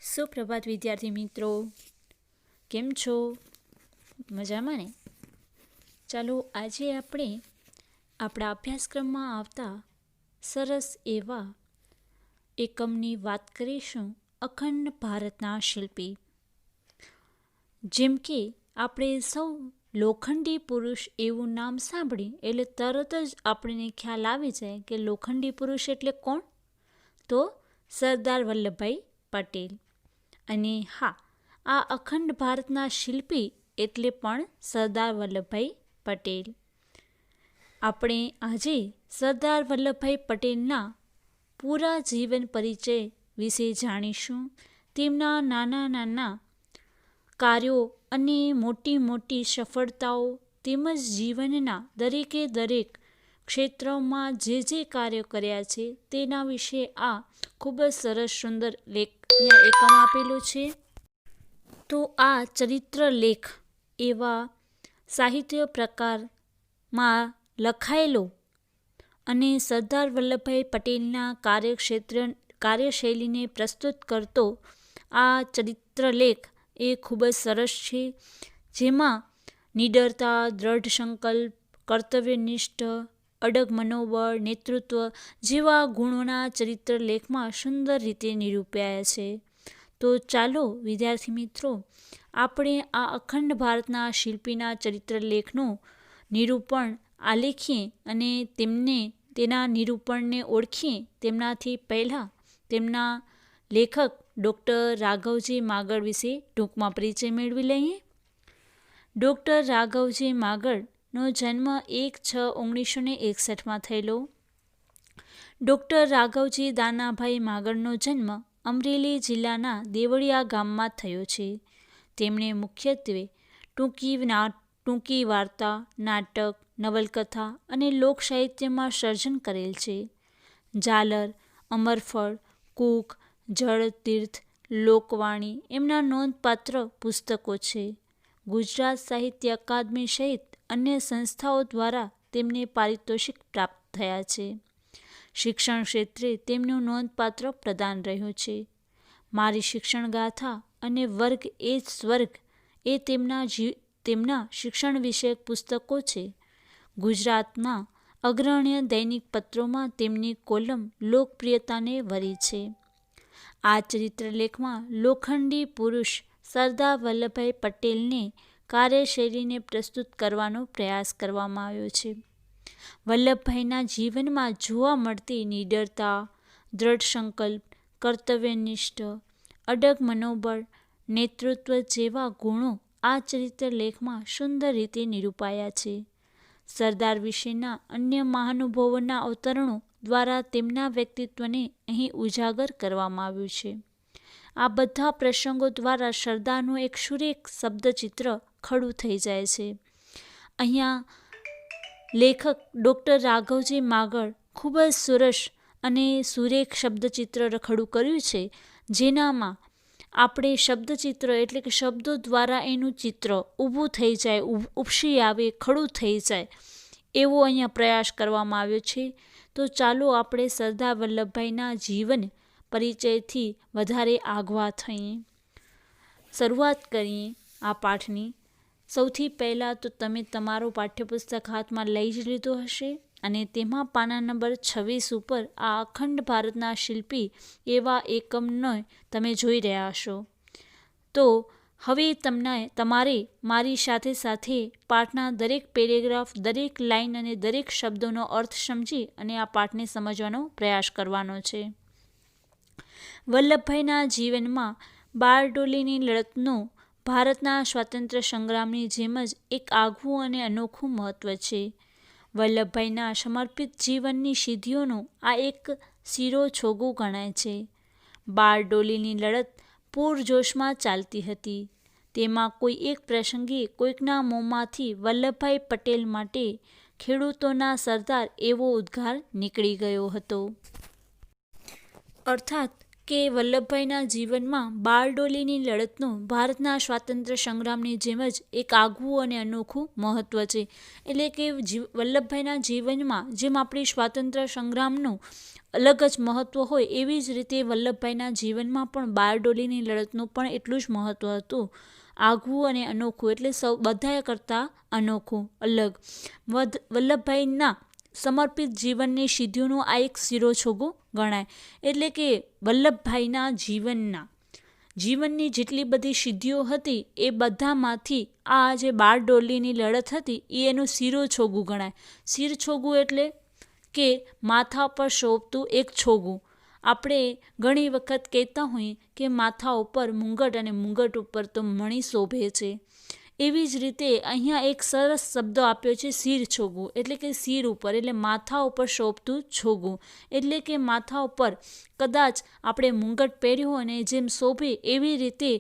સુપ્રભાત વિદ્યાર્થી મિત્રો, કેમ છો? મજામાં ને? ચાલો આજે આપણે આપણા અભ્યાસક્રમમાં આવતા સરસ એવા એકમની વાત કરીશું, અખંડ ભારતના શિલ્પી. જેમ કે આપણે સૌ લોખંડી પુરુષ એવું નામ સાંભળી એટલે તરત જ આપણને ખ્યાલ આવી જાય કે લોખંડી પુરુષ એટલે કોણ? તો સરદાર વલ્લભભાઈ પટેલ. અને હા, આ અખંડ ભારતના શિલ્પી એટલે પણ સરદાર વલ્લભભાઈ પટેલ. આપણે આજે સરદાર વલ્લભભાઈ પટેલના પૂરા જીવન પરિચય વિશે જાણીશું. તેમના નાના નાના કાર્યો અને મોટી મોટી સફળતાઓ તેમજ જીવનના દરેકે દરેક ક્ષેત્રોમાં જે કાર્યો કર્યા છે તેના વિશે આ ખૂબ જ સરસ સુંદર લેખ અહીંયા એકમ આપેલો છે. તો આ ચરિત્ર લેખ એવા સાહિત્ય પ્રકારમાં લખાયેલો અને સરદાર વલ્લભભાઈ પટેલના કાર્યશૈલીને પ્રસ્તુત કરતો આ ચરિત્રલેખ એ ખૂબ જ સરસ છે. જેમાં નિડરતા, દ્રઢ સંકલ્પ, કર્તવ્યનિષ્ઠ, અડગ મનોબળ, નેતૃત્વ જેવા ગુણોના ચરિત્રલેખમાં સુંદર રીતે નિરૂપાયા છે. તો ચાલો વિદ્યાર્થી મિત્રો, આપણે આ અખંડ ભારતના શિલ્પીના ચરિત્રલેખનું નિરૂપણ આલેખીએ અને તેના નિરૂપણને ઓળખીએ. તેમનાથી પહેલાં તેમના લેખક ડૉક્ટર રાઘવજી માગળ વિશે ટૂંકમાં પરિચય મેળવી લઈએ. ડૉક્ટર રાઘવજી માગળનો જન્મ 1/6/1961 થયેલો. ડૉક્ટર રાઘવજી દાનાભાઈ માગળનો જન્મ અમરેલી જિલ્લાના દેવળિયા ગામમાં થયો છે. તેમણે મુખ્યત્વે ટૂંકી વાર્તા, નાટક, નવલકથા અને લોકસાહિત્યમાં સર્જન કરેલ છે. ઝાલર, અમરફળ, કૂક, જળતીર્થ, લોકવાણી એમના નોંધપાત્ર પુસ્તકો છે. ગુજરાત સાહિત્ય અકાદમી સહિત અન્ય સંસ્થાઓ દ્વારા તેમને પારિતોષિક પ્રાપ્ત થયા છે. શિક્ષણ ક્ષેત્રે તેમનું નોંધપાત્ર પ્રદાન રહ્યું છે. મારી શિક્ષણ ગાથા અને વર્ગ એ જ સ્વર્ગ એ તેમના શિક્ષણ વિષયક પુસ્તકો છે. ગુજરાતના અગ્રણ્ય દૈનિક પત્રોમાં તેમની કોલમ લોકપ્રિયતાને વરી છે. આ ચરિત્રલેખમાં લોખંડી પુરુષ સરદાર વલ્લભભાઈ પટેલને કાર્યશૈલીને પ્રસ્તુત કરવાનો પ્રયાસ કરવામાં આવ્યો છે. વલ્લભભાઈના જીવનમાં જોવા મળતી નિડરતા, દ્રઢ સંકલ્પ, કર્તવ્યનિષ્ઠ, અડગ મનોબળ, નેતૃત્વ જેવા ગુણો આ ચરિત્રલેખમાં સુંદર રીતે નિરૂપાયા છે. સરદાર વિશેના અન્ય મહાનુભાવોના અવતરણો દ્વારા તેમના વ્યક્તિત્વને અહીં ઉજાગર કરવામાં આવ્યું છે. આ બધા પ્રસંગો દ્વારા સરદારનું એક સુરેખ શબ્દચિત્ર ખડું થઈ જાય છે. અહીંયા લેખક ડૉક્ટર રાઘવજી માગળ ખૂબ જ સરસ અને સુરેખ શબ્દચિત્ર ખડું કર્યું છે. જેનામાં આપણે શબ્દચિત્ર એટલે કે શબ્દો દ્વારા એનું ચિત્ર ઊભું થઈ જાય, ઉપસી આવે, ખડું થઈ જાય એવો અહીંયા પ્રયાસ કરવામાં આવ્યો છે. તો ચાલો આપણે સરદાર વલ્લભભાઈના જીવન પરિચયથી વધારે આગવા થઈએ. શરૂઆત કરીએ આ પાઠની. સૌથી પહેલાં તો તમે તમારો પાઠ્યપુસ્તક હાથમાં લઈ જ લીધો હશે અને તેમાં પાના નંબર 26 ઉપર આ અખંડ ભારતના શિલ્પી એવા એકમનો તમે જોઈ રહ્યા હશો. તો હવે તમારે મારી સાથે સાથે પાઠના દરેક પેરેગ્રાફ, દરેક લાઈન અને દરેક શબ્દોનો અર્થ સમજી અને આ પાઠને સમજવાનો પ્રયાસ કરવાનો છે. વલ્લભભાઈના જીવનમાં બારડોલીની લડતનું ભારતના સ્વાતંત્ર્ય સંગ્રામની જેમ જ એક આગવું અને અનોખું મહત્ત્વ છે. વલ્લભભાઈના સમર્પિત જીવનની સિદ્ધિઓનું આ એક શિરોછોગું ગણાય છે. બારડોલીની લડત પૂરજોશમાં ચાલતી હતી. તેમાં કોઈ એક પ્રસંગે કોઈકના મોંમાંથી વલ્લભભાઈ પટેલ માટે ખેડૂતોના સરદાર એવો ઉદ્ગાર નીકળી ગયો હતો. અર્થાત કે વલ્લભભાઈના જીવનમાં બારડોલીની લડતનું ભારતના સ્વાતંત્ર્ય સંગ્રામની જેમ જ એક આગવું અને અનોખું મહત્ત્વ છે. એટલે કે વલ્લભભાઈના જીવનમાં જેમ આપણી સ્વાતંત્ર્ય સંગ્રામનું અલગ જ મહત્ત્વ હોય એવી જ રીતે વલ્લભભાઈના જીવનમાં પણ બારડોલીની લડતનું પણ એટલું જ મહત્ત્વ હતું. આગવું અને અનોખું એટલે બધાએ કરતાં અનોખું, અલગ. વલ્લભભાઈના સમર્પિત જીવનની સિદ્ધિઓનું આ એક શિરોછોગું ગણાય. એટલે કે વલ્લભભાઈના જીવનની જેટલી બધી સિદ્ધિઓ હતી એ બધામાંથી આ જે બારડોલીની લડત હતી એ એનું શિરોછોગું ગણાય. શિરછોગું એટલે કે માથા પર શોભતું એક છોગું. આપણે ઘણી વખત કહેતા હોઈએ કે માથા ઉપર મુંગટ અને મુંગટ ઉપર તો મણી શોભે છે. એવી જ રીતે અહીંયા એક સરસ શબ્દ આપ્યો છે શિરછોગું, એટલે કે શિર ઉપર એટલે માથા ઉપર શોભતું છોગું. એટલે કે માથા ઉપર કદાચ આપણે મુંગટ પહેર્યું અને જેમ શોભે એવી રીતે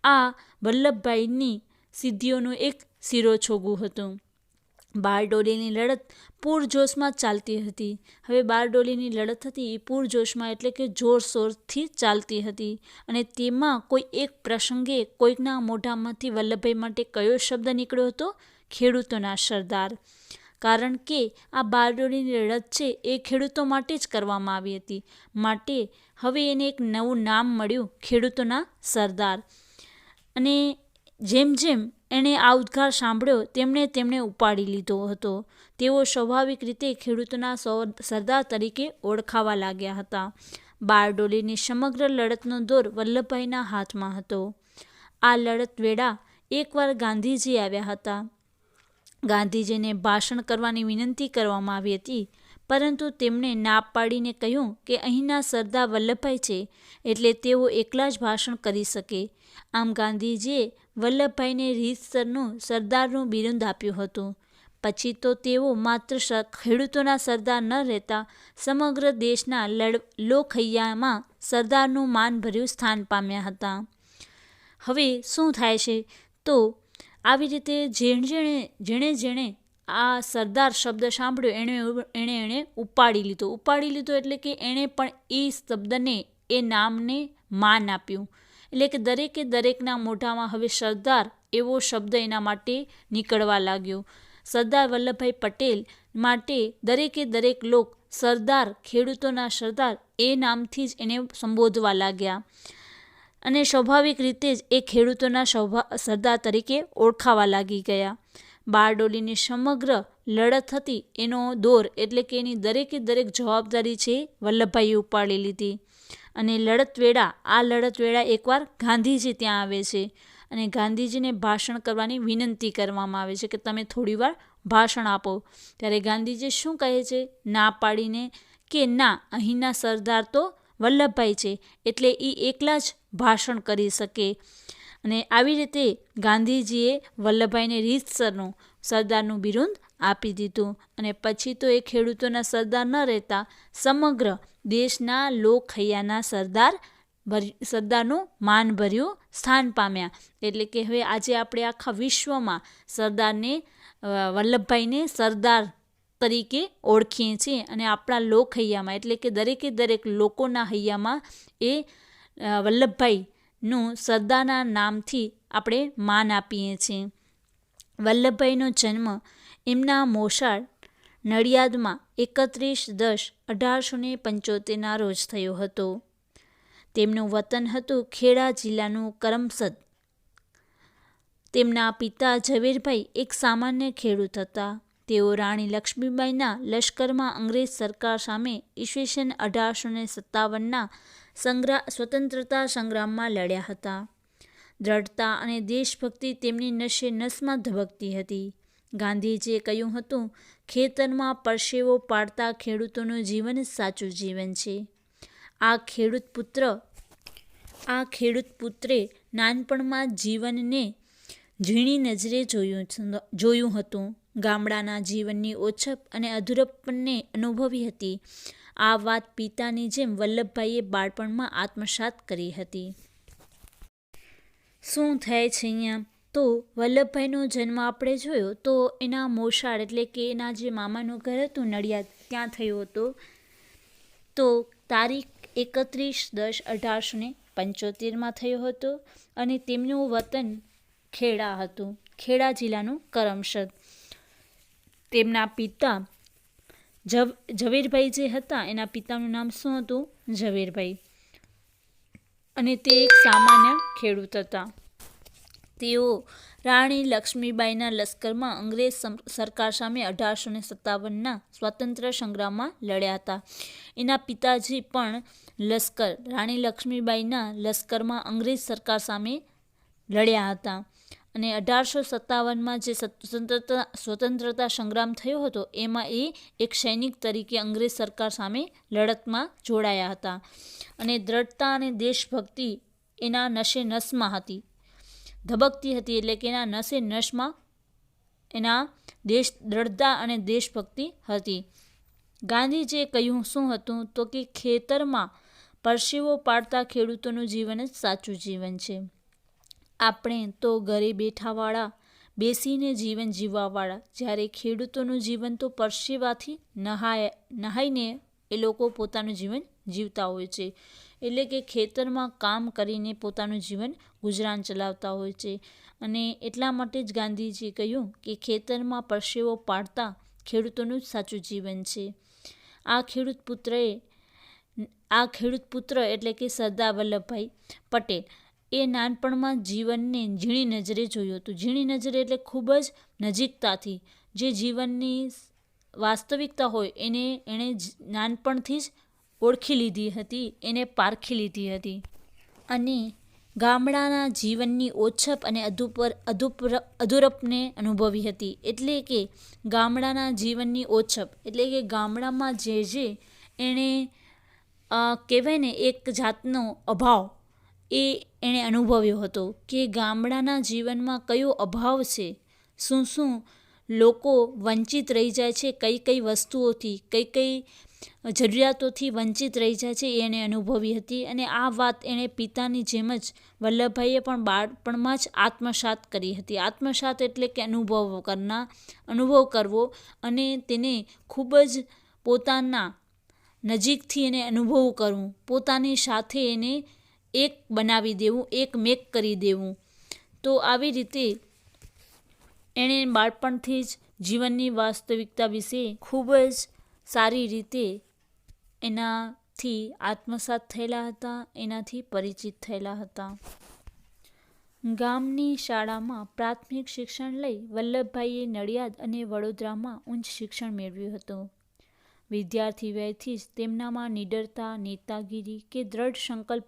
આ વલ્લભભાઈની સિદ્ધિઓનું એક શિરોછોગું હતું. બારડોલીની લડત પૂરજોશમાં ચાલતી હતી. હવે બારડોલીની લડત હતી એ પૂરજોશમાં એટલે કે જોરશોરથી ચાલતી હતી. અને તેમાં કોઈ એક પ્રસંગે કોઈકના મોઢામાંથી વલ્લભભાઈ માટે કયો શબ્દ નીકળ્યો હતો? ખેડૂતોના સરદાર. કારણ કે આ બારડોલીની લડત છે એ ખેડૂતો માટે જ કરવામાં આવી હતી. માટે હવે એને એક નવું નામ મળ્યું, ખેડૂતોના સરદાર. અને જેમ જેમ એણે આ ઉદ્ગાર સાંભળ્યો તેમણે ઉપાડી લીધો હતો. તેઓ સ્વાભાવિક રીતે ખેડૂતોના સરદાર તરીકે ઓળખાવા લાગ્યા હતા. બારડોલીની સમગ્ર લડતનો દોર વલ્લભભાઈના હાથમાં હતો. આ લડત વેળા એકવાર ગાંધીજી આવ્યા હતા. ગાંધીજીને ભાષણ કરવાની વિનંતી કરવામાં આવી હતી, પરંતુ તેમણે ના પાડીને કહ્યું કે અહીંના સરદાર વલ્લભભાઈ છે એટલે તેઓ એકલા જ ભાષણ કરી શકે. આમ ગાંધીજીએ વલ્લભભાઈને રીતસરનું સરદારનું બિરુદ આપ્યું હતું. પછી તો તેઓ માત્ર ખેડૂતોના સરદાર ન રહેતા સમગ્ર દેશના લોકહૈયામાં સરદારનું માનભર્યું સ્થાન પામ્યા હતા. હવે શું થાય છે તો આવી રીતે જેણે આ સરદાર શબ્દ સાંભળ્યો એણે ઉપાડી લીધો એટલે કે એણે પણ એ શબ્દને એ નામને માન આપ્યું. એટલે કે દરેકના મોઢામાં હવે સરદાર એવો શબ્દ એના માટે નીકળવા લાગ્યો. સરદાર વલ્લભભાઈ પટેલ માટે દરેક લોક સરદાર, ખેડૂતોના સરદાર એ નામથી જ એને સંબોધવા લાગ્યા. અને સ્વાભાવિક રીતે જ એ ખેડૂતોના સરદાર તરીકે ઓળખાવા લાગી ગયા. બારડોલીની સમગ્ર લડત હતી એનો દોર એટલે કે એની દરેક જવાબદારી છે વલ્લભભાઈએ ઉપાડી લીધી. અને લડત વેળા એકવાર ગાંધીજી ત્યાં આવે છે અને ગાંધીજીને ભાષણ કરવાની વિનંતી કરવામાં આવે છે કે તમે થોડીવાર ભાષણ આપો. ત્યારે ગાંધીજી શું કહે છે? ના પાડીને કે ના, અહીંના સરદાર તો વલ્લભભાઈ છે એટલે એ એકલા જ ભાષણ કરી શકે. અને આવી રીતે ગાંધીજીએ વલ્લભભાઈને રીતસરનું સરદારનું બિરુદ આપી દીધું. અને પછી તો એ ખેડૂતોના સરદાર ન રહેતા સમગ્ર દેશના લોકહૈયાના સરદારનું માનભર્યું સ્થાન પામ્યા. એટલે કે હવે આજે આપણે આખા વિશ્વમાં વલ્લભભાઈને સરદાર તરીકે ઓળખીએ છીએ. અને આપણા લોકહૈયામાં એટલે કે દરેક લોકોના હૈયામાં એ વલ્લભભાઈનું સરદારના નામથી આપણે માન આપીએ છીએ. વલ્લભભાઈનો જન્મ એમના મોસાળ નડિયાદમાં 31/10/1875 રોજ થયો હતો. તેમનું વતન હતું ખેડા જિલ્લાનું કરમસદ. તેમના પિતા ઝવેરભાઈ એક સામાન્ય ખેડૂત હતા. તેઓ રાણી લક્ષ્મીબાઈના લશ્કરમાં અંગ્રેજ સરકાર સામે ઈસવીસન 1857ના સ્વતંત્રતા સંગ્રામમાં લડ્યા હતા. દ્રઢતા અને દેશભક્તિ તેમની નસે નસમાં ધબકતી હતી. ગાંધીજીએ કહ્યું હતું, ખેતરમાં પરસેવો પાડતા ખેડૂતોનું જીવન જ સાચું જીવન છે. આ ખેડૂત પુત્રે નાનપણમાં જીવનને ઝીણી નજરે જોયું હતું. ગામડાના જીવનની ઓછપ અને અધૂરપણને અનુભવી હતી. આ વાત પિતાની જેમ વલ્લભભાઈએ બાળપણમાં આત્મસાત કરી હતી. શું થાય છે અહીંયા તો વલ્લભભાઈનો જન્મ આપણે જોયો તો એના મોસાળ એટલે કે એના જે મામાનું ઘર હતું નડિયાદ ત્યાં થયો હતો. તો તારીખ 31/10/1875 થયો હતો. અને તેમનું વતન ખેડા હતું, ખેડા જિલ્લાનું કરમસદ. તેમના પિતા ઝવેરભાઈ જે હતા એના પિતાનું નામ શું હતું? ઝવેરભાઈ. અને તે એક સામાન્ય ખેડૂત હતા. તેઓ રાણી લક્ષ્મીબાઈના લશ્કરમાં અંગ્રેજ સરકાર સામે 1857ના સ્વાતંત્ર્ય સંગ્રામમાં લડ્યા હતા. એના પિતાજી પણ રાણી લક્ષ્મીબાઈના લશ્કરમાં અંગ્રેજ સરકાર સામે લડ્યા હતા. અને 1857માં જે સ્વતંત્રતા સંગ્રામ થયો હતો એમાં એ એક સૈનિક તરીકે અંગ્રેજ સરકાર સામે લડતમાં જોડાયા હતા. અને દ્રઢતા અને દેશભક્તિ એના નસે નસમાં હતી, ધબકતી હતી. એટલે કે એના નસે નસમાં એના દ્રઢતા અને દેશભક્તિ હતી. ગાંધીજીએ કહ્યું શું હતું? તો કે ખેતરમાં પરસેવો પાડતા ખેડૂતોનું જીવન જ સાચું જીવન છે. આપણે તો ઘરે બેઠાવાળા, બેસીને જીવન જીવવાવાળા, જ્યારે ખેડૂતોનું જીવન તો પરસેવાથી નહાઈને એ લોકો પોતાનું જીવન જીવતા હોય છે. એટલે કે ખેતરમાં કામ કરીને પોતાનું જીવન ગુજરાન ચલાવતા હોય છે. અને એટલા માટે જ ગાંધીજીએ કહ્યું કે ખેતરમાં પરસેવો પાડતા ખેડૂતોનું જ સાચું જીવન છે. આ ખેડૂત પુત્ર એટલે કે સરદાર વલ્લભભાઈ પટેલ એ નાનપણમાં જીવનને ઝીણી નજરે જોયું હતું. ઝીણી નજરે એટલે ખૂબ જ નજીકતાથી, જે જીવનની વાસ્તવિકતા હોય એણે નાનપણથી જ ઓળખી લીધી હતી, એને પારખી લીધી હતી. અને ગામડાના જીવનની ઓછપ અને અધૂરપને અનુભવી હતી. એટલે કે ગામડાના જીવનની ઓછપ એટલે કે ગામડામાં જે એણે કહેવાય ને એક જાતનો અભાવ એણે અનુભવ્યો હતો કે ગામડાના જીવનમાં કયો અભાવ છે, શું લોકો વંચિત રહી જાય છે, કઈ વસ્તુઓથી, કઈ જરૂરિયાતોથી વંચિત રહી જાય છે એણે અનુભવી હતી. અને આ વાત એણે પિતાની જેમ જ વલ્લભભાઈએ પણ બાળપણમાં જ આત્મસાત કરી હતી. આત્મસાત એટલે કે અનુભવ કરવો અને તેને ખૂબ જ પોતાના નજીકથી એને અનુભવ કરવું, પોતાની સાથે એને એક બનાવી દેવું, એક મેક કરી દેવું. તો આવી રીતે એણે બાળપણથી જ જીવનની વાસ્તવિકતા વિશે ખૂબ જ સારી રીતે એનાથી આત્મસાત થયેલા હતા, એનાથી પરિચિત થયેલા હતા. ગામની શાળામાં પ્રાથમિક શિક્ષણ લઈ વલ્લભભાઈએ નડિયાદ અને વડોદરામાં ઉચ્ચ શિક્ષણ મેળવ્યું હતું. વિદ્યાર્થી વયથી જ તેમનામાં નિડરતા, નેતાગીરી કે દ્રઢ સંકલ્પ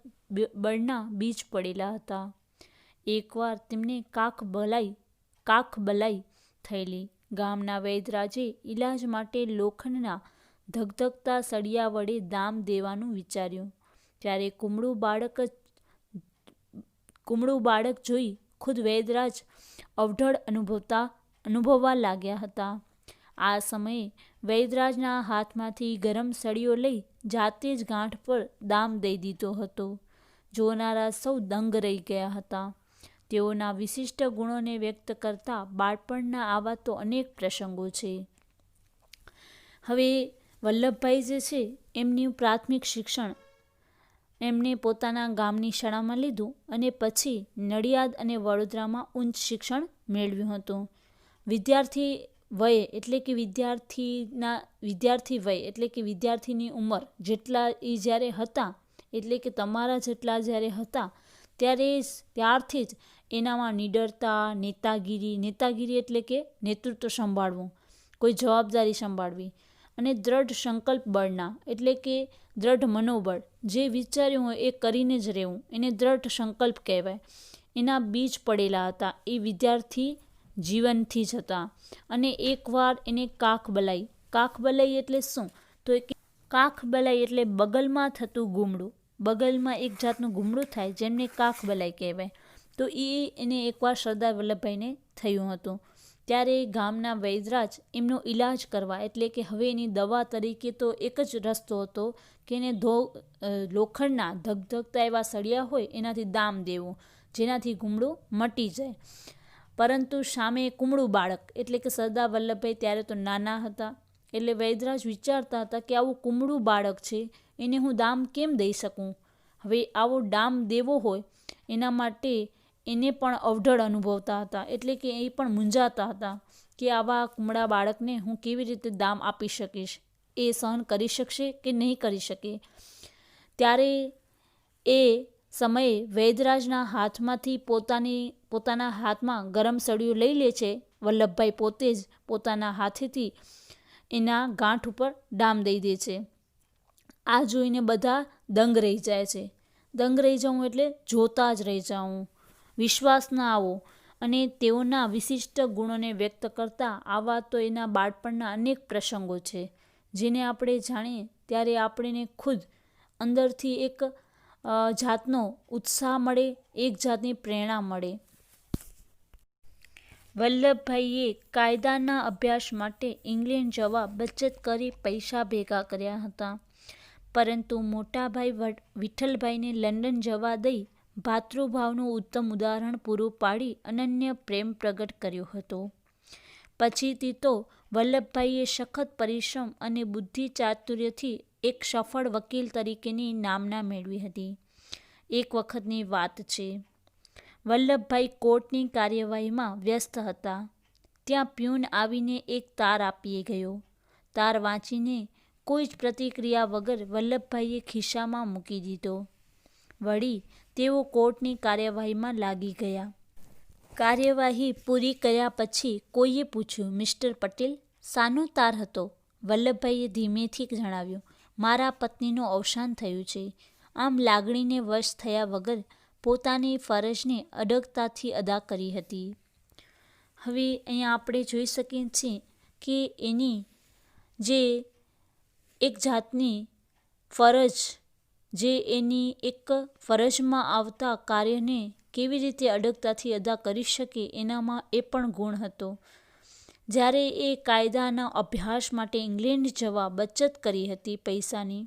બળના બીજ પડેલા હતા. એકવાર તેમને કાખબલાઈ થયેલી. ગામના વૈદ્યરાજે ઈલાજ માટે લોખંડના ધગધગતા સળિયા વડે દામ દેવાનું વિચાર્યું. ત્યારે કુમળું બાળક જોઈ ખુદ વૈદ્યરાજ અવઢળ અનુભવવા લાગ્યા હતા. આ સમયે વૈદ્યરાજના હાથમાંથી ગરમ સળિયો લઈ જાતે જ ગાંઠ પર દામ દઈ દીધો હતો. જોનારા સૌ દંગ રહી ગયા હતા. તેઓના વિશિષ્ટ ગુણોને વ્યક્ત કરતા બાળપણના આવા તો અનેક પ્રસંગો છે. હવે વલ્લભભાઈ જે છે એમનું પ્રાથમિક શિક્ષણ એમને પોતાના ગામની શાળામાં લીધું અને પછી નડિયાદ અને વડોદરામાં ઉચ્ચ શિક્ષણ મેળવ્યું હતું. વિદ્યાર્થી વય એટલે કે વિદ્યાર્થીની ઉંમર જેટલા એ જ્યારે હતા, એટલે કે તમારા જેટલા જ્યારે હતા ત્યારથી જ એનામાં નિડરતા, નેતાગીરી એટલે કે નેતૃત્વ સંભાળવું, કોઈ જવાબદારી સંભાળવી, અને દ્રઢ સંકલ્પ બળના એટલે કે દ્રઢ મનોબળ, જે વિચાર્યું હોય એ કરીને જ રહેવું, એને દ્રઢ સંકલ્પ કહેવાય. એના બીજ પડેલા હતા એ વિદ્યાર્થી જીવનથી જ હતા. અને એકવાર એને કાખબલાઈ એટલે શું? તો કાખબલાઈ એટલે બગલમાં થતું ગુમડું. બગલમાં એક જાતનું ગુમડું થાય જેમને કાખબલાઈ કહેવાય. તો એને એકવાર સરદાર વલ્લભભાઈને થયું હતું. ત્યારે ગામના વૈદ્યરાજ એમનો ઈલાજ કરવા એટલે કે હવે એની દવા તરીકે તો એક જ રસ્તો હતો કે એને લોખંડના ધગધગતા એવા સળિયા હોય એનાથી દામ દેવું, જેનાથી ગુમડું મટી જાય. પરંતુ સામે કુમળું બાળક એટલે કે સરદાર વલ્લભભાઈ ત્યારે તો નાના હતા. એટલે વૈદ્યરાજ વિચારતા હતા કે આવું કુમળું બાળક છે એને હું દામ કેમ દઈ શકું. હવે આવો દામ દેવો હોય એના માટે એને પણ અવઢળ અનુભવતા હતા. એટલે કે એ પણ મૂંઝાતા હતા કે આવા કુમળા બાળકને હું કેવી રીતે દામ આપી શકીશ. એ સહન કરી શકશે કે નહીં કરી શકે. ત્યારે એ સમયે વૈદરાજના હાથમાંથી પોતાના હાથમાં ગરમ સળિયું લઈ લે છે. વલ્લભભાઈ પોતે જ પોતાના હાથેથી એના ગાંઠ ઉપર ડામ દઈ દે છે. આ જોઈને બધા દંગ રહી જાય છે. દંગ રહી જાઉં એટલે જોતા જ રહી જાઉં, વિશ્વાસ ના આવો. અને તેઓના વિશિષ્ટ ગુણોને વ્યક્ત કરતા આવા તો એના બાળપણના અનેક પ્રસંગો છે, જેને આપણે જાણીએ ત્યારે આપણને ખુદ અંદરથી એક જાતનો ઉત્સાહ મળે, એક જાતની પ્રેરણા મળે. વલ્લભભાઈએ કાયદાના અભ્યાસ માટે ઇંગ્લેન્ડ જવા બચત કરી પૈસા ભેગા કર્યા હતા, પરંતુ મોટાભાઈ વિઠ્ઠલભાઈને લંડન જવા દઈ ભાતૃભાવનું ઉત્તમ ઉદાહરણ પૂરું પાડી અનન્ય પ્રેમ પ્રગટ કર્યો હતો. પછીથી તો વલ્લભભાઈએ સખત પરિશ્રમ અને બુદ્ધિ ચાતુર્યથી એક સફળ વકીલ તરીકેની નામના મેળવી હતી. એક વખતની વાત છે, વલ્લભભાઈ કોર્ટની કાર્યવાહીમાં વ્યસ્ત હતા. ત્યાં પ્યુન આવીને એક તાર આપી ગયો. તાર વાંચીને કોઈ જ પ્રતિક્રિયા વગર વલ્લભભાઈએ ખિસ્સામાં મૂકી દીધો. વળી તેઓ કોર્ટની કાર્યવાહીમાં લાગી ગયા. કાર્યવાહી પૂરી કર્યા પછી કોઈએ પૂછ્યું, મિસ્ટર પટેલ, શાનો તાર હતો? વલ્લભભાઈએ ધીમેથી જણાવ્યું, મારા પત્નીનું અવસાન થયું છે. આમ લાગણીને વશ થયા વગર પોતાની ફરજને અડગતાથી અદા કરી હતી. હવે અહીંયા આપણે જોઈ શકીએ છીએ કે એની જે એક જાતની ફરજ, જે એની એક ફરજમાં આવતા કાર્યને કેવી રીતે અડગતાથી અદા કરી શકે એનામાં એ પણ ગુણ હતો. જ્યારે એ કાયદાના અભ્યાસ માટે ઇંગ્લેન્ડ જવા બચત કરી હતી પૈસાની,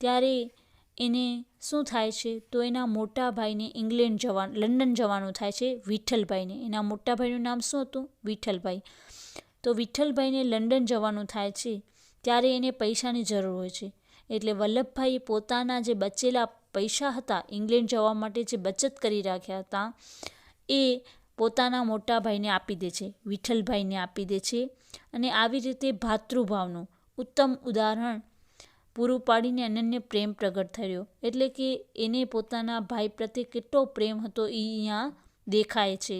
ત્યારે એને શું થાય છે તો એના મોટા ભાઈને લંડન જવાનું થાય છે. વિઠ્ઠલભાઈને, એના મોટા ભાઈનું નામ શું હતું? વિઠ્ઠલભાઈ. તો વિઠ્ઠલભાઈને લંડન જવાનું થાય છે ત્યારે એને પૈસાની જરૂર હોય છે. એટલે વલ્લભભાઈએ પોતાના જે બચેલા પૈસા હતા ઇંગ્લેન્ડ જવા માટે જે બચત કરી રાખ્યા હતા એ પોતાના મોટા ભાઈને આપી દે છે, વિઠ્ઠલભાઈને આપી દે છે. અને આવી રીતે ભાતૃભાવનું ઉત્તમ ઉદાહરણ પૂરું પાડીને અનન્ય પ્રેમ પ્રગટ થયો. એટલે કે એને પોતાના ભાઈ પ્રત્યે કેટલો પ્રેમ હતો એ અહીંયા દેખાય છે.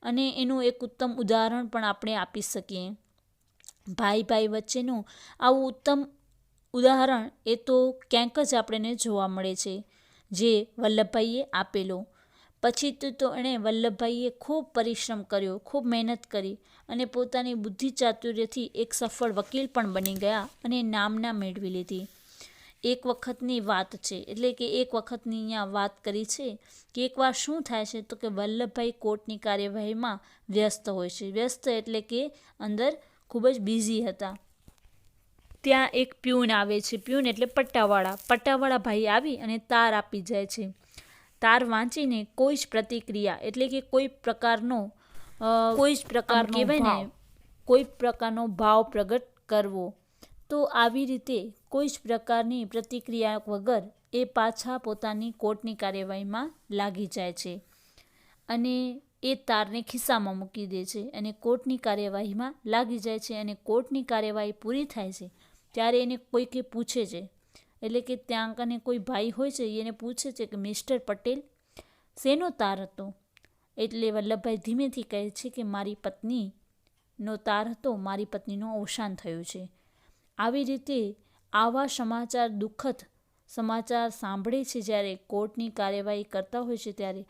અને એનું એક ઉત્તમ ઉદાહરણ પણ આપણે આપી શકીએ. ભાઈ વચ્ચેનું આવું ઉત્તમ ઉદાહરણ એ તો ક્યાંક જ આપણને જોવા મળે છે, જે વલ્લભભાઈએ આપેલો. પછી તો એણે વલ્લભભાઈએ ખૂબ પરિશ્રમ કર્યો, ખૂબ મહેનત કરી અને પોતાની બુદ્ધિ ચાતુર્યથી એક સફળ વકીલ પણ બની ગયા અને નામના મેળવી લીધી. એક વખતની વાત છે, એટલે કે એક વખતની અહીંયા વાત કરી છે કે એકવાર શું થાય છે તો કે વલ્લભભાઈ કોર્ટની કાર્યવાહીમાં વ્યસ્ત હોય છે. વ્યસ્ત એટલે કે અંદર ખૂબ જ બિઝી હતા. ત્યાં એક પ્યુન આવે છે. પ્યુન એટલે પટ્ટાવાળા ભાઈ આવી અને તાર આપી જાય છે. તાર વાંચીને કોઈ જ પ્રતિક્રિયા એટલે કે કોઈ પ્રકારનો ભાવ પ્રગટ કરવો. તો આવી રીતે કોઈ જ પ્રકારની પ્રતિક્રિયા વગર એ પાછા પોતાની કોર્ટની કાર્યવાહીમાં લાગી જાય છે અને એ તારને ખિસ્સામાં મૂકી દે છે અને કોર્ટની કાર્યવાહીમાં લાગી જાય છે. અને કોર્ટની કાર્યવાહી પૂરી થાય છે ત્યારે એને કોઈકે પૂછે છે, એટલે કે ત્યાં કને કોઈ ભાઈ હોય છે એને પૂછે છે કે મિસ્ટર પટેલ, શેનો તાર હતો? એટલે વલ્લભભાઈ ધીમેથી કહે છે કે મારી પત્નીનો તાર હતો, મારી પત્નીનું અવસાન થયું છે. આવી રીતે આવા સમાચાર, દુઃખદ સમાચાર સાંભળે છે જ્યારે કોર્ટની કાર્યવાહી કરતા હોય છે ત્યારે,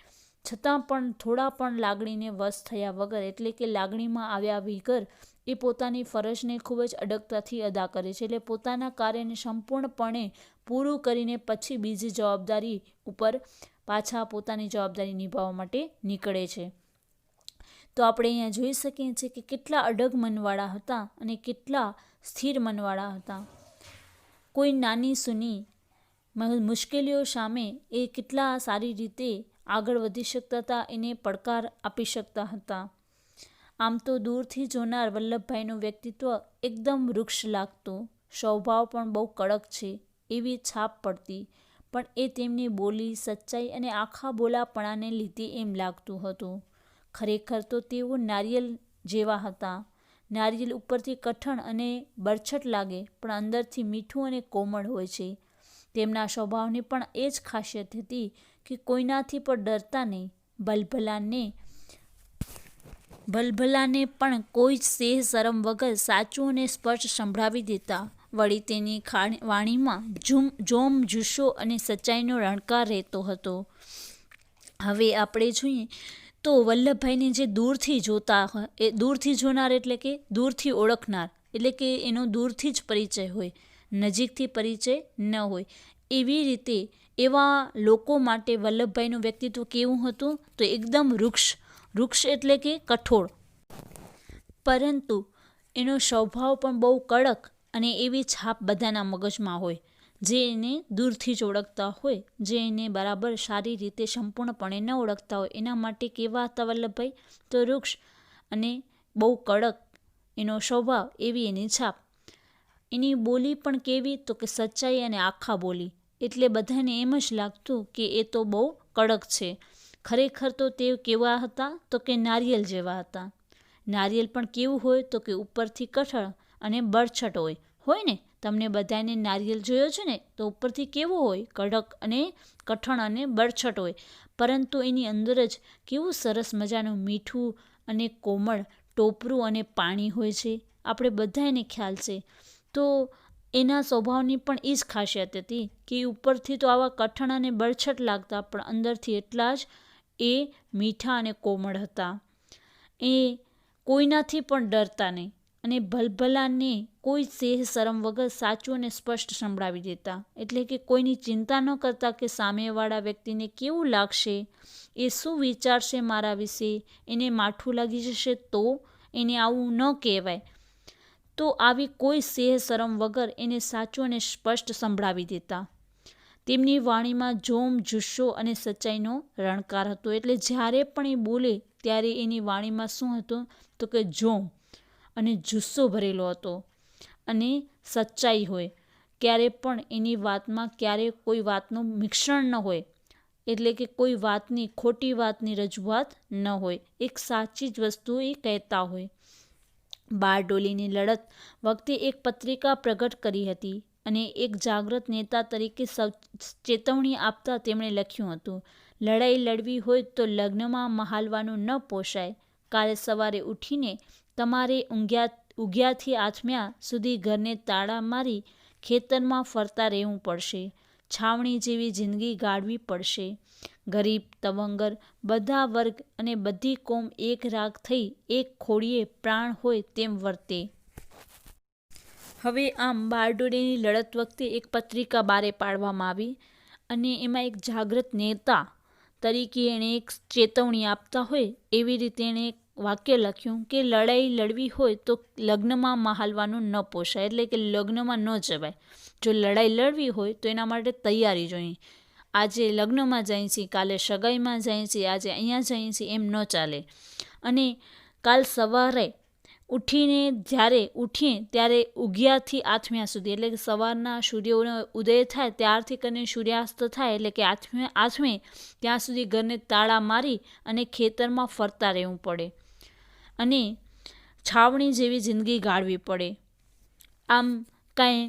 છતાં પણ થોડા પણ લાગણીને વશ થયા વગર, એટલે કે લાગણીમાં આવ્યા વગર એ પોતાની ફરજને ખૂબ જ અડગતાથી અદા કરે છે. એટલે પોતાના કાર્યને સંપૂર્ણપણે પૂરું કરીને પછી બીજી જવાબદારી ઉપર પાછા પોતાની જવાબદારી નિભાવવા માટે નીકળે છે. તો આપણે અહીંયા જોઈ શકીએ છીએ કે કેટલા અડગ મનવાળા હતા અને કેટલા સ્થિર મનવાળા હતા. કોઈ નાની સૂની મુશ્કેલીઓ સામે એ કેટલા સારી રીતે આગળ વધી શકતા હતા, એને પડકાર આપી શકતા હતા. આમ તો દૂરથી જોનાર વલ્લભભાઈનું વ્યક્તિત્વ એકદમ વૃક્ષ લાગતું, સ્વભાવ પણ બહુ કડક છે એવી છાપ પડતી, પણ એ તેમની બોલી, સચ્ચાઈ અને આખા બોલાપણાને લીધે એમ લાગતું હતું. ખરેખર તો તેઓ નારિયેળ જેવા હતા. નારિયેલ ઉપરથી કઠણ અને બરછટ લાગે પણ અંદરથી મીઠું અને કોમળ હોય છે. તેમના સ્વભાવની પણ એ જ ખાસિયત હતી કે કોઈનાથી પણ ડરતા નહીં. ભલભલાને પણ કોઈ જ સેહ શરમ વગર સાચું અને સ્પષ્ટ સંભળાવી દેતા. વળી તેની વાણીમાં જોમ, જુસ્સો અને સચ્ચાઈનો રણકાર રહેતો હતો. હવે આપણે જોઈએ તો વલ્લભભાઈને જે દૂરથી જોનાર એટલે કે દૂરથી ઓળખનાર, એટલે કે એનો દૂરથી જ પરિચય હોય, નજીકથી પરિચય ન હોય, એવી રીતે એવા લોકો માટે વલ્લભભાઈનું વ્યક્તિત્વ કેવું હતું? તો એકદમ વૃક્ષ એટલે કે કઠોળ, પરંતુ એનો સ્વભાવ પણ બહુ કડક અને એવી છાપ બધાના મગજમાં હોય, જે એને દૂરથી જ ઓળખતા હોય, જે એને બરાબર સારી રીતે સંપૂર્ણપણે ન ઓળખતા હોય. એના માટે કેવા હતા વલ્લભભાઈ? તો વૃક્ષ અને બહુ કડક એનો સ્વભાવ, એવી એની છાપ. એની બોલી પણ કેવી? તો કે સચ્ચાઈ અને આખા બોલી. એટલે બધાને એમ જ લાગતું કે એ તો બહુ કડક છે. ખરેખર તો તે કેવા હતા? તો કે નારિયેલ જેવા હતા. નારિયેલ પણ કેવું હોય? તો કે ઉપરથી કઠણ અને બરછટ હોય ને. તમને બધાને નારિયેલ જોયો છે ને, તો ઉપરથી કેવો હોય? કડક અને કઠણ અને બરછટ હોય, પરંતુ એની અંદર જ કેવું સરસ મજાનું મીઠું અને કોમળ ટોપરું અને પાણી હોય છે. આપણે બધાને ખ્યાલ છે. તો એના સ્વભાવની પણ એ જ ખાસિયત હતી કે ઉપરથી તો આવા કઠણ અને બરછટ લાગતા, પણ અંદરથી એટલા જ એ મીઠા અને કોમળ હતા. એ કોઈનાથી પણ ડરતા નહીં અને ભલભલાને કોઈ સેહ શરમ વગર સાચું અને સ્પષ્ટ સંભળાવી દેતા. એટલે કે કોઈની ચિંતા ન કરતા કે સામેવાળા વ્યક્તિને કેવું લાગશે, એ શું વિચારશે મારા વિશે, એને માઠું લાગી જશે તો, એને આવું ન કહેવાય. તો આવી કોઈ સેહ શરમ વગર એને સાચું અને સ્પષ્ટ સંભળાવી દેતા. તેમની વાણીમાં જોમ, જુસ્સો અને સચ્ચાઈનો રણકાર હતો. એટલે જ્યારે પણ એ બોલે ત્યારે એની વાણીમાં શું હતું? તો કે જોમ અને જુસ્સો ભરેલો હતો અને સચ્ચાઈ હોય. ક્યારે પણ એની વાતમાં કોઈ વાતનું મિશ્રણ ન હોય, એટલે કે કોઈ વાતની, ખોટી વાતની રજૂઆત ન હોય. એક સાચી જ વસ્તુ એ કહેતા હોય. બારડોલીની લડત વખતે એક પત્રિકા પ્રગટ કરી હતી અને એક જાગૃત નેતા તરીકે ચેતવણી આપતા તેમણે લખ્યું હતું, લડાઈ લડવી હોય તો લગ્નમાં મહાલવાનું ન પોસાય. કાલે સવારે ઉઠીને તમારે ઉગ્યાથી આથમ્યા સુધી ઘરને તાળા મારી ખેતરમાં ફરતા રહેવું પડશે. છાવણી જેવી જિંદગી ગાળવી પડશે. ગરીબ, તવંગર, બધા વર્ગ અને બધી કોમ એક રાગ થઈ એક ખોડીએ પ્રાણ હોય તેમ વર્તે. હવે આમ બારડોલીની લડત વખતે એક પત્રિકા બહાર પાડવામાં આવી અને એમાં એક જાગૃત નેતા તરીકે એણે એક ચેતવણી આપતા હોય એવી રીતે એણે એક વાક્ય લખ્યું કે લડાઈ લડવી હોય તો લગ્નમાં મહાલવાનું ન પોસાય. એટલે કે લગ્નમાં ન જવાય. જો લડાઈ લડવી હોય તો એના માટે તૈયારી જોઈએ. આજે લગ્નમાં જાય છે, કાલે સગાઈમાં જાય છે, આજે અહીંયા જાય છે, એમ ન ચાલે. અને કાલ સવારે ઉઠીને જ્યારે ઉઠીએ ત્યારે ઉગ્યાથી આથમ્યા સુધી, એટલે કે સવારના સૂર્યનો ઉદય થાય ત્યારથી કરીને સૂર્યાસ્ત થાય, એટલે કે આથમે ત્યાં સુધી ઘરને તાળા મારી અને ખેતરમાં ફરતા રહેવું પડે અને છાવણી જેવી જિંદગી ગાળવી પડે. આમ કાંઈ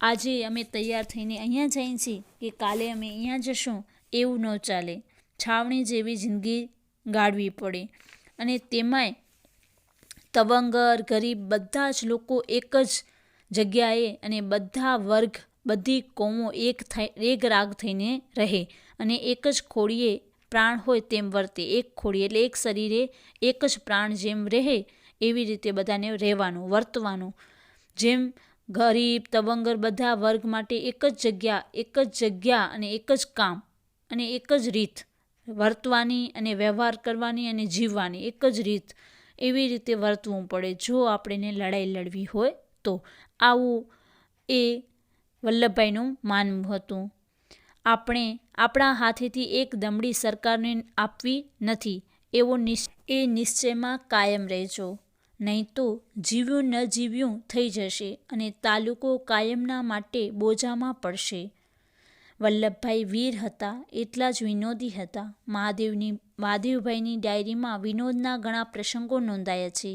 આજે અમે તૈયાર થઈને અહીંયા જઈએ છીએ કે કાલે અમે અહીંયા જશું, એવું ન ચાલે. છાવણી જેવી જિંદગી ગાળવી પડે અને તેમાંય તવંગર, ગરીબ બધા જ લોકો એક જ જગ્યાએ અને બધા વર્ગ, બધી કોમો એક રાગ થઈને રહે અને એક જ ખોડીએ પ્રાણ હોય તેમ વર્તે. એક ખોડી એટલે એક શરીરે એક જ પ્રાણ જેમ રહે એવી રીતે બધાને રહેવાનું, વર્તવાનું. જેમ ગરીબ, તવંગર બધા વર્ગ માટે એક જ જગ્યા અને એક જ કામ અને એક જ રીત વર્તવાની અને વ્યવહાર કરવાની અને જીવવાની, એક જ રીત. એવી રીતે વર્તવું પડે જો આપણે લડાઈ લડવી હોય તો. આવું એ વલ્લભભાઈનું માનવું હતું. આપણે આપણા હાથેથી એક દમડી સરકારને આપવી નથી એવો નિશ્ચયમાં કાયમ રહેજો, નહીં તો જીવ્યું ન જીવ્યું થઈ જશે અને તાલુકો કાયમના માટે બોજામાં પડશે. વલ્લભભાઈ વીર હતા એટલા જ વિનોદી હતા. મહાદેવભાઈની ડાયરીમાં વિનોદના ઘણા પ્રસંગો નોંધાયા છે.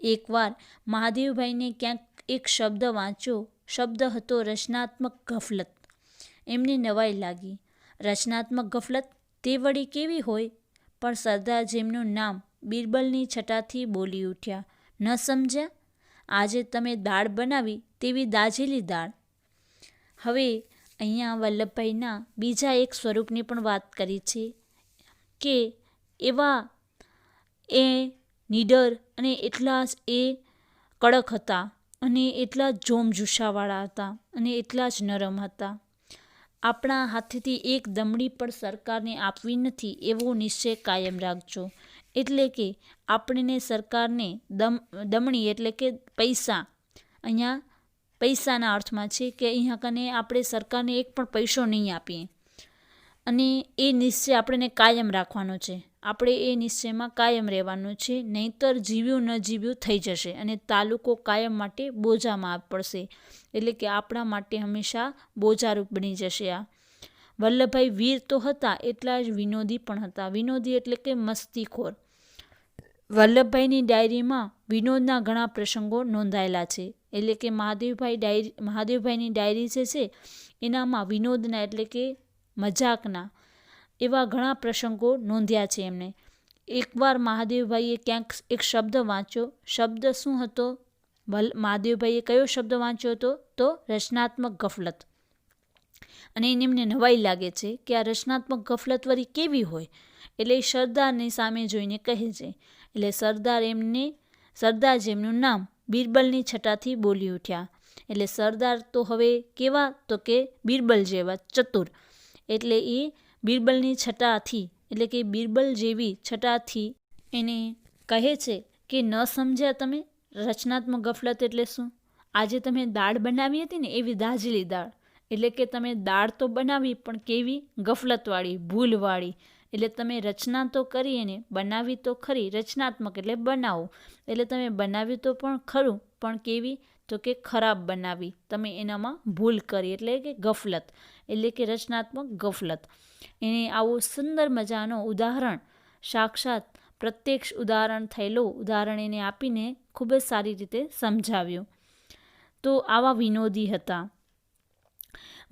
એકવાર મહાદેવભાઈને ક્યાંક એક શબ્દ વાંચ્યો. શબ્દ હતો રચનાત્મક ગફલત. એમને નવાઈ લાગી. રચનાત્મક ગફલત તે વળી કેવી હોય? પણ સરદાર જેમનું નામ બિરબલની છટાથી બોલી ઉઠ્યા. ન સમજ્યા? આજે તમે દાળ બનાવી તેવી દાઝેલી દાળ. હવે અહીંયા વલ્લભભાઈના બીજા એક સ્વરૂપની પણ વાત કરી છે કે એવા એ નીડર અને એટલા જ એ કડક હતા અને એટલા જ જોમજુસ્સાવાળા હતા અને એટલા જ નરમ હતા. આપણા હાથેથી એક દમડી પણ સરકારને આપવી નથી એવો નિશ્ચય કાયમ રાખજો. એટલે કે આપણને સરકારને દમણી એટલે કે પૈસા, અહીંયા પૈસાના અર્થમાં છે કે અહીંયા કને આપણે સરકારને એક પણ પૈસો નહીં આપીએ અને એ નિશ્ચય આપણને કાયમ રાખવાનો છે. આપણે એ નિશ્ચયમાં કાયમ રહેવાનું છે, નહીંતર જીવ્યું ન જીવ્યું થઈ જશે અને તાલુકો કાયમ માટે બોજામાં પડશે. એટલે કે આપણા માટે હંમેશા બોજારૂપ બની જશે. આ વલ્લભભાઈ વીર તો હતા એટલા જ વિનોદી પણ હતા. વિનોદી એટલે કે મસ્તીખોર. વલ્લભભાઈની ડાયરીમાં વિનોદના ઘણા પ્રસંગો નોંધાયેલા છે. એટલે કે મહાદેવભાઈની ડાયરી જે છે એનામાં વિનોદના એટલે કે મજાકના એવા ઘણા પ્રસંગો નોંધ્યા છે એમને. એકવાર મહાદેવભાઈએ ક્યાંક એક શબ્દ વાંચ્યો. શબ્દ શું હતો? મહાદેવભાઈએ કયો શબ્દ વાંચ્યો હતો? તો રચનાત્મક ગફલત. અને એમને નવાઈ લાગે છે કે આ રચનાત્મક ગફલત વળી કેવી હોય? એટલે સરદારની સામે જોઈને કહે છે. એટલે સરદાર જેમનું નામ બિરબલની છટાથી બોલી ઉઠ્યા. એટલે સરદાર તો હવે કેવા? તો કે બિરબલ જેવા ચતુર. એટલે એ બિરબલની છટાથી એટલે કે બિરબલ જેવી છટાથી એને કહે છે કે ન સમજ્યા તમે? રચનાત્મક ગફલત એટલે શું? આજે તમે દાળ બનાવી હતી ને એવી દાઝેલી દાળ. એટલે કે તમે દાળ તો બનાવી પણ કેવી? ગફલતવાળી, ભૂલવાળી. એટલે તમે રચના તો કરી એને બનાવી તો ખરી, રચનાત્મક એટલે બનાવો. એટલે તમે બનાવ્યું તો પણ ખરું, પણ કેવી? તો કે ખરાબ બનાવી. તમે એનામાં ભૂલ કરી એટલે કે ગફલત. એટલે કે રચનાત્મક ગફલત. એને આવું સુંદર મજાનો ઉદાહરણ, સાક્ષાત પ્રત્યક્ષ ઉદાહરણ એને આપીને ખૂબ જ સારી રીતે સમજાવ્યું. તો આવા વિનોદી હતા.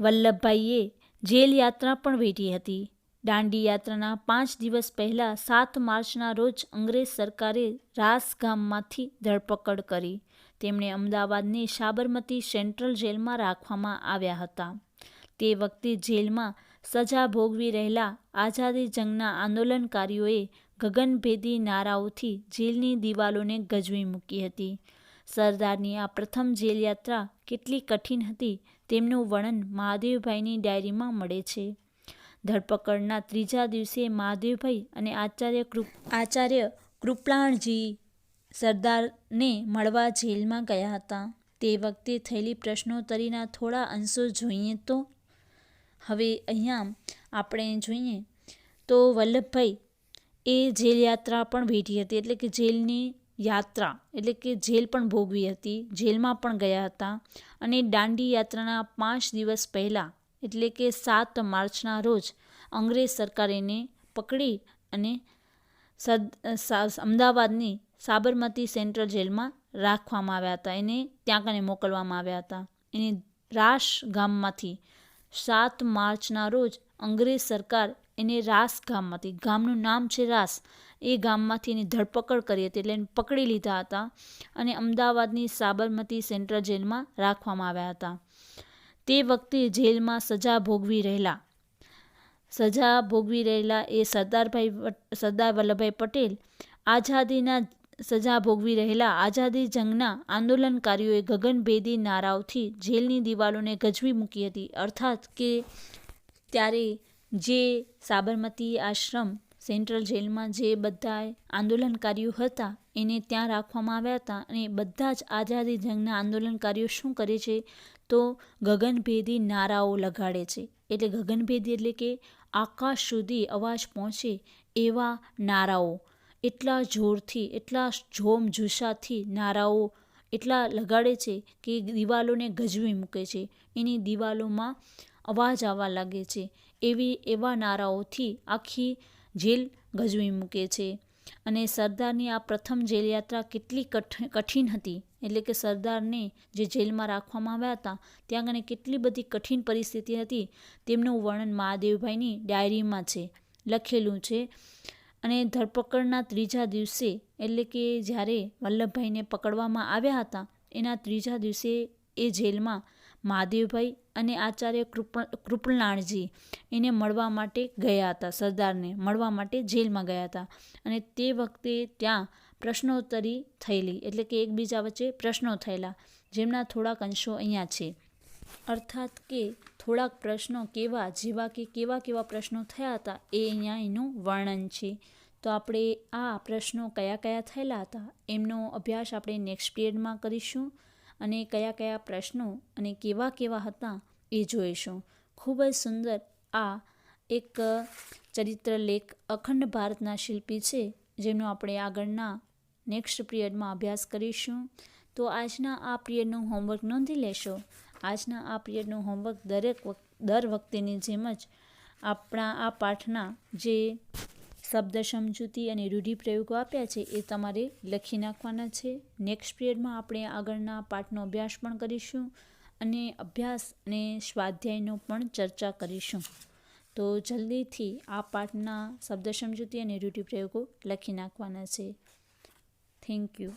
વલ્લભભાઈએ જેલ યાત્રા પણ વેઠી હતી. દાંડી યાત્રાના 5 દિવસ પહેલાં 7 માર્ચના રોજ અંગ્રેજ સરકારે રાસ ગામમાંથી ધરપકડ કરી. તેમણે અમદાવાદની સાબરમતી સેન્ટ્રલ જેલમાં રાખવામાં આવ્યા હતા. તે વખતે જેલમાં સજા ભોગવી રહેલા આઝાદી જંગના આંદોલનકારીઓએ ગગનભેદી નારાઓથી જેલની દિવાલોને ગજવી મૂકી હતી. સરદારની આ પ્રથમ જેલ યાત્રા કેટલી કઠિન હતી તેમનું વર્ણન મહાદેવભાઈની ડાયરીમાં મળે છે. ધરપકડના 3જા દિવસે મહાદેવભાઈ અને આચાર્ય કૃપલાણજી સરદારને મળવા જેલમાં ગયા હતા. તે વખતે થયેલી પ્રશ્નોત્તરીના થોડા અંશો જોઈએ તો હવે અહીંયા આપણે જોઈએ તો વલ્લભભાઈ એ જેલ યાત્રા પણ વેઠી હતી. એટલે કે જેલની યાત્રા એટલે કે જેલ પણ ભોગવી હતી, જેલમાં પણ ગયા હતા. અને દાંડી યાત્રાના 5 દિવસ પહેલાં એટલે કે 7 માર્ચના રોજ અંગ્રેજ સરકારે એને પકડી અને અમદાવાદની સાબરમતી સેન્ટ્રલ જેલમાં રાખવામાં આવ્યા હતા. એને ત્યાં કને મોકલવામાં આવ્યા હતા. એને રાસ ગામમાંથી 7 માર્ચના રોજ અંગ્રેજ સરકાર એને રાસ ગામમાંથી, ગામનું નામ છે રાસ, એ ગામમાંથી એની ધરપકડ કરી હતી. એટલે એને પકડી લીધા હતા અને અમદાવાદની સાબરમતી સેન્ટ્રલ જેલમાં રાખવામાં આવ્યા હતા. તે વખતે જેલમાં સજા ભોગવી રહેલા એ સરદાર વલ્લભભાઈ પટેલ આઝાદીના સજા ભોગવી રહેલા આઝાદી જંગના આંદોલનકારીઓએ ગગનભેદી નારાઓથી જેલની દિવાલોને ગજવી મૂકી હતી. અર્થાત કે ત્યારે જે સાબરમતી આશ્રમ સેન્ટ્રલ જેલમાં જે બધા આંદોલનકારીઓ હતા એને ત્યાં રાખવામાં આવ્યા હતા. અને બધા જ આઝાદી જંગના આંદોલનકારીઓ શું કરે છે તો ગગનભેદી નારાઓ લગાડે છે. એટલે ગગનભેદી એટલે કે આકાશ સુધી અવાજ પહોંચે એવા નારાઓ, એટલા જોરથી, એટલા જોમજુસ્સાથી નારાઓ એટલા લગાડે છે કે દિવાલોને ગજવી મૂકે છે. એની દિવાલોમાં અવાજ આવવા લાગે છે. એવા નારાઓથી આખી જેલ ગજવી મૂકે છે. અને સરદારની આ પ્રથમ જેલ યાત્રા કેટલી કઠિન હતી, એટલે કે સરદારને જે જેલમાં રાખવામાં આવ્યા હતા ત્યાં આગળ કેટલી બધી કઠિન પરિસ્થિતિ હતી તેમનું વર્ણન મહાદેવભાઈની ડાયરીમાં છે લખેલું છે. અને ધરપકડના ત્રીજા દિવસે એટલે કે જ્યારે વલ્લભભાઈને પકડવામાં આવ્યા હતા એના ત્રીજા દિવસે એ જેલમાં મહાદેવભાઈ અને આચાર્ય કૃપલાણજી એને મળવા માટે ગયા હતા, સરદારને મળવા માટે જેલમાં ગયા હતા. અને તે વખતે ત્યાં પ્રશ્નોત્તરી થયેલી, એટલે કે એકબીજા વચ્ચે પ્રશ્નો થયેલા, જેમના થોડાક અંશો અહીંયા છે. અર્થાત કે થોડાક પ્રશ્નો જેવા કે કેવા પ્રશ્નો થયા હતા એ અહીંયા એનું વર્ણન છે. તો આપણે આ પ્રશ્નો કયા થયેલા હતા એમનો અભ્યાસ આપણે નેક્સ્ટ પિરિયડમાં કરીશું અને કયા પ્રશ્નો અને કેવા હતા એ જોઈશું. ખૂબ જ સુંદર આ એક ચરિત્રલેખ અખંડ ભારતના શિલ્પી છે જેમનો આપણે આગળના નેક્સ્ટ પિરિયડમાં અભ્યાસ કરીશું. તો આજના આ પિરિયડનું હોમવર્ક નોંધી લેશો. આજના આ પિરિયડનું હોમવર્ક દર વખતેની જેમ જ આપણા આ પાઠના જે શબ્દ સમજૂતી અને રૂઢિપ્રયોગો આપ્યા છે એ તમારે લખી નાખવાના છે. નેક્સ્ટ પિરિયડમાં આપણે આગળના પાઠનો અભ્યાસ પણ કરીશું અને અભ્યાસ અને સ્વાધ્યાયનો પણ ચર્ચા કરીશું. તો જલ્દીથી આ પાઠના શબ્દ સમજૂતી અને રૂઢિપ્રયોગો લખી નાખવાના છે. Thank you.